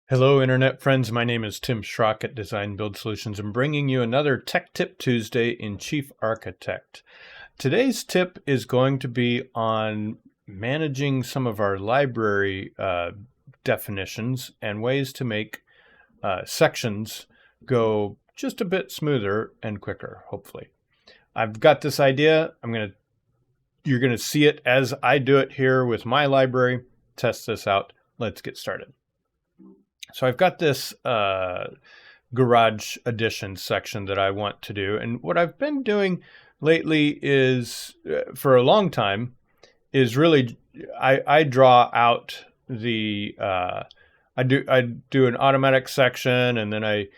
Hello, Internet friends. My name is Tim Schrock at Design Build Solutions. I'm bringing you another Tech Tip Tuesday in Chief Architect. Today's tip is going to be on managing some of our library definitions and ways to make sections go just a bit smoother and quicker, hopefully. I've got this idea. You're gonna see it as I do it here with my library. Test this out. Let's get started. So I've got this garage addition section that I want to do. And what I've been doing lately is, for a long time, is really, I draw out the, I do an automatic section, and then I,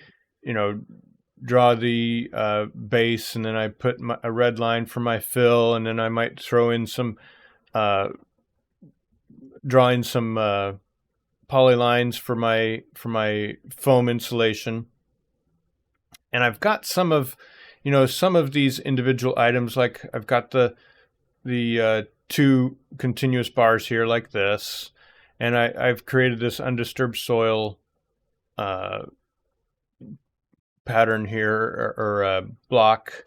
draw the base, and then I put a red line for my fill, and then I might throw in some, drawing some polylines for my foam insulation. And I've got some of these individual items, like I've got the two continuous bars here like this, and I've created this undisturbed soil pattern here, or block.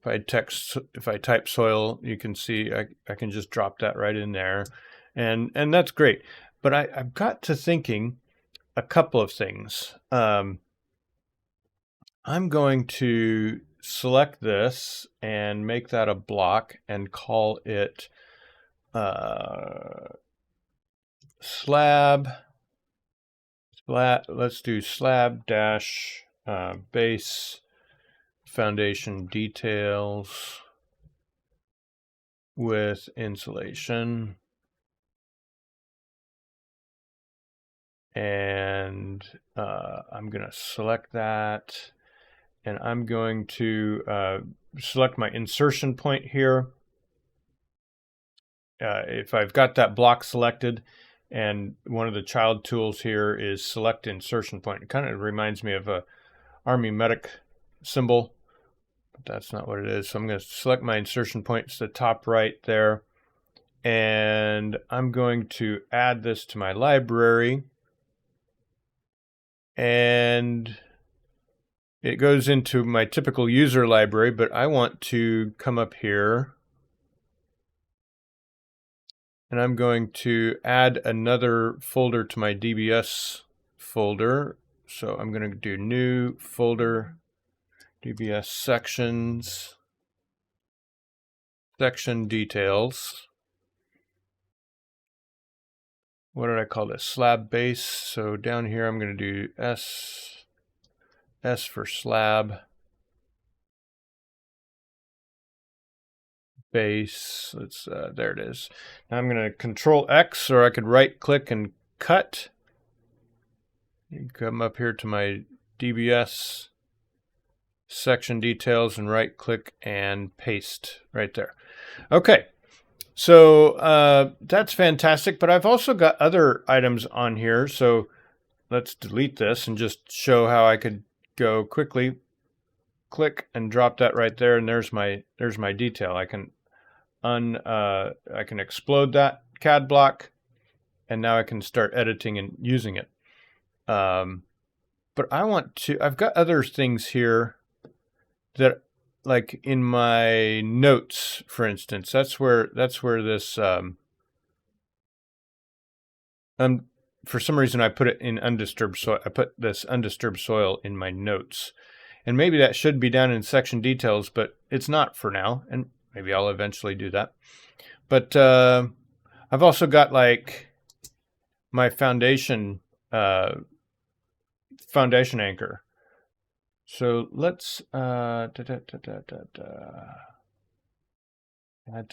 If I type soil, you can see I can just drop that right in there, and that's great. But I've got to thinking a couple of things. I'm going to select this and make that a block and call it slab. Let's do slab dash base foundation details with insulation. And I'm going to select that, and I'm going to select my insertion point here. If I've got that block selected, and one of the child tools here is select insertion point. It kind of reminds me of a Army medic symbol, but that's not what it is. So I'm going to select my insertion point. It's the top right there, and I'm going to add this to my library. And it goes into my typical user library, but I want to come up here, and I'm going to add another folder to my DBS folder. So I'm going to do new folder, DBS sections, section details. What did I call this? Slab base. So down here I'm going to do S for slab base. There it is. Now I'm going to Control X, or I could right click and cut. You come up here to my DBS section details and right click and paste right there. Okay. So that's fantastic, but I've also got other items on here. So let's delete this and just show how I could go quickly, click and drop that right there, and there's my detail. I can explode that CAD block, and now I can start editing and using it. But I've got other things here that, like in my notes, for instance, that's where this for some reason I put it in undisturbed soil. I put this undisturbed soil in my notes, and maybe that should be down in section details, but it's not for now, and maybe I'll eventually do that. But I've also got like my foundation anchor. So let's add to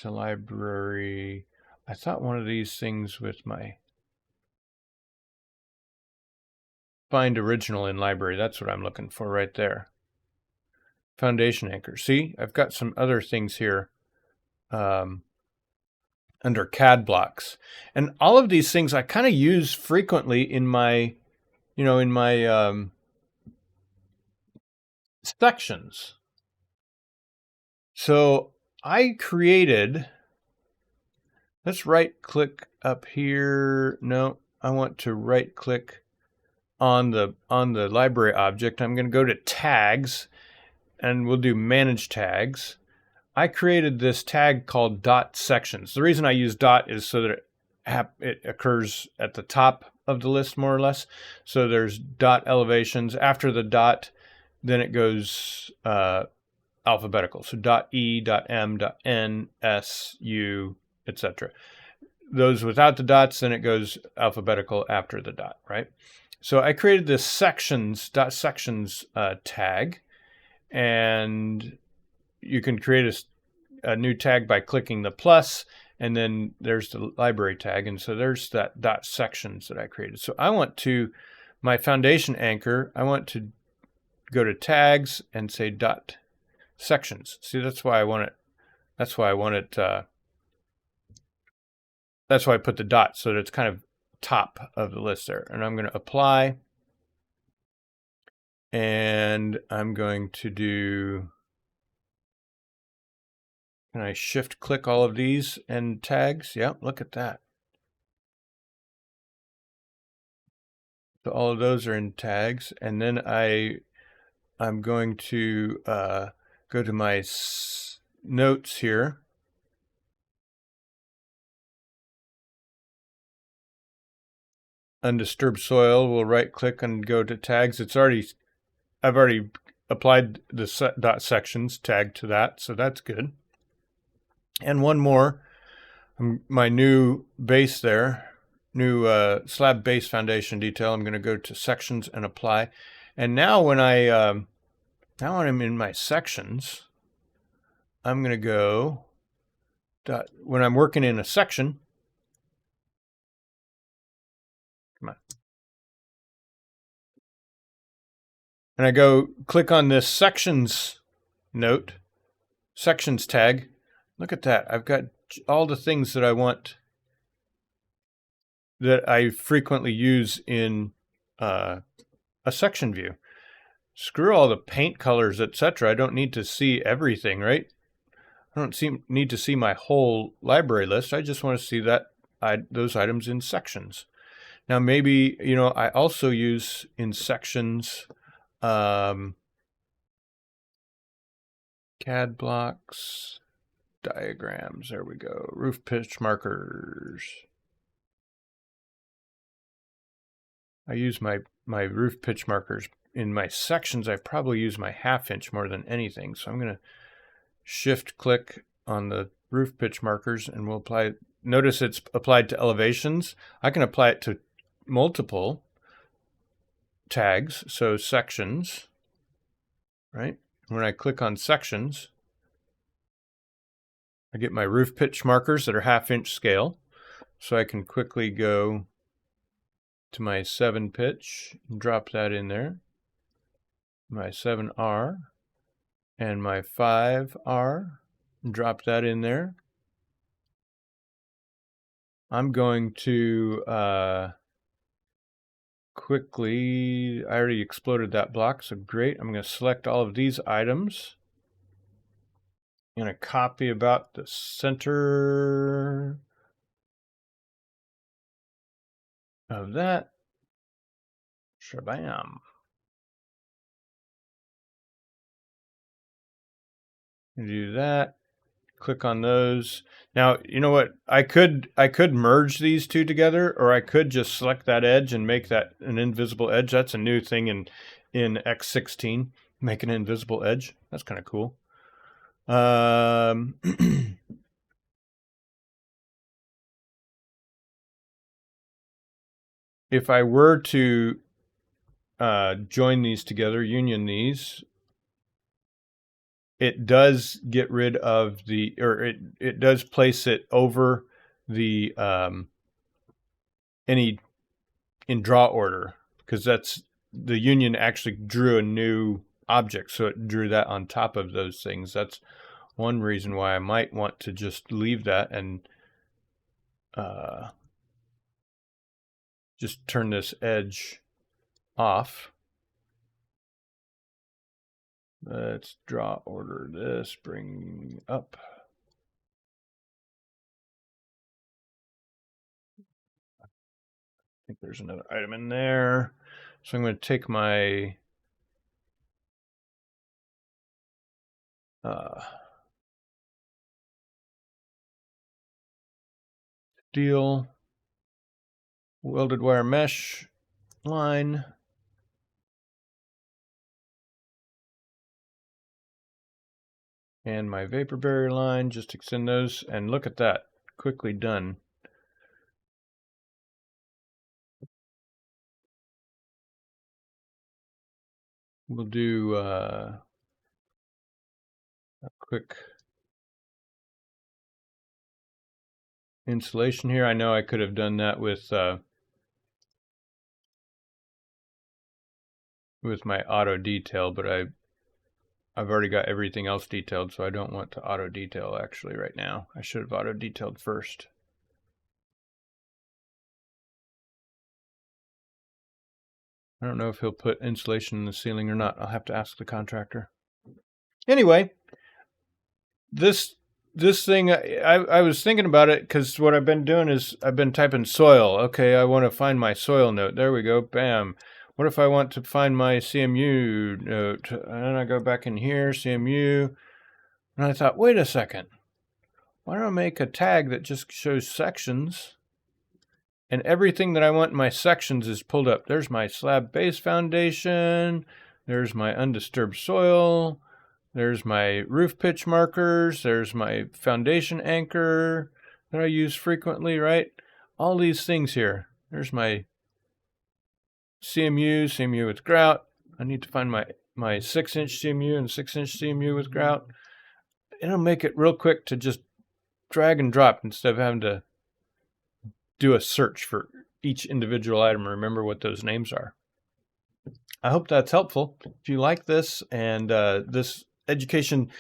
library. I thought one of these things with my find original in library. That's what I'm looking for right there. Foundation anchor. See, I've got some other things here under CAD blocks, and all of these things I kind of use frequently in my, sections. So I created, let's right click up here. No, I want to right click on the library object, I'm going to go to tags, and we'll do manage tags. I created this tag called dot sections. The reason I use dot is so that it occurs at the top of the list, more or less. So there's dot elevations. After the dot, then it goes alphabetical. So dot E, dot M, dot N, S, U, etc. Those without the dots, then it goes alphabetical after the dot, right? So I created this sections, dot sections tag, and you can create a new tag by clicking the plus, and then there's the library tag. And so there's that dot sections that I created. So I want to, my foundation anchor, I want to go to tags and say dot sections. See, that's why I want it. That's why I want it. That's why I put the dot, so that it's kind of top of the list there. And I'm going to apply. And I'm going to do, can I shift click all of these and tags? Yep, look at that. So all of those are in tags. And then I'm going to go to my notes here. Undisturbed soil, we'll right click and go to tags. I've already applied the dot sections tag to that, so that's good. And one more, my new base there, new slab base foundation detail. I'm going to go to sections and apply. And now when I'm in my sections, I'm going to go when I'm working in a section. Come on. And I go click on this sections note, sections tag. Look at that. I've got all the things that I want, that I frequently use in a section view. Screw all the paint colors, etc. I don't need to see everything, right? I don't need to see my whole library list. I just want to see those items in sections. Now maybe, I also use in sections CAD blocks, diagrams, there we go, roof pitch markers. I use my roof pitch markers. In my sections, I've probably used my 1/2 inch more than anything. So I'm going to shift click on the roof pitch markers and we'll apply it. Notice it's applied to elevations. I can apply it to multiple tags. So sections, right? When I click on sections, I get my roof pitch markers that are 1/2 inch scale. So I can quickly go to my 7 pitch and drop that in there. My 7R and my 5R, drop that in there. I'm going to quickly, I already exploded that block, so great. I'm going to select all of these items. I'm going to copy about the center of that. Shabam. Do that. Click on those. Now, you know what? I could merge these two together, or I could just select that edge and make that an invisible edge. That's a new thing in X16. Make an invisible edge. That's kind of cool. If I were to join these together, union these, it does get rid of it does place it over the any in draw order, because that's the union actually drew a new object, so it drew that on top of those things. That's one reason why I might want to just leave that and just turn this edge off. Let's draw order this, bring up. I think there's another item in there. So I'm going to take my steel welded wire mesh line, and my vapor barrier line, just extend those, and look at that, quickly done. We'll do a quick insulation here. I know I could have done that with my auto detail, but I've already got everything else detailed, so I don't want to auto detail actually right now. I should have auto detailed first. I don't know if he'll put insulation in the ceiling or not. I'll have to ask the contractor. Anyway, this thing, I was thinking about it because what I've been doing is I've been typing soil. Okay, I want to find my soil note. There we go. Bam. What if I want to find my CMU note? And I go back in here, CMU. And I thought, wait a second. Why don't I make a tag that just shows sections? And everything that I want in my sections is pulled up. There's my slab base foundation. There's my undisturbed soil. There's my roof pitch markers. There's my foundation anchor that I use frequently, right? All these things here. There's my CMU with grout. I need to find my 6-inch CMU and 6-inch CMU with grout. It'll make it real quick to just drag and drop instead of having to do a search for each individual item and remember what those names are. I hope that's helpful. If you like this and this education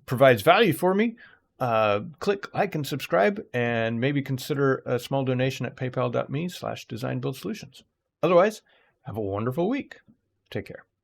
provides value for me, click like and subscribe, and maybe consider a small donation at paypal.me/designbuildsolutions. Otherwise, have a wonderful week. Take care.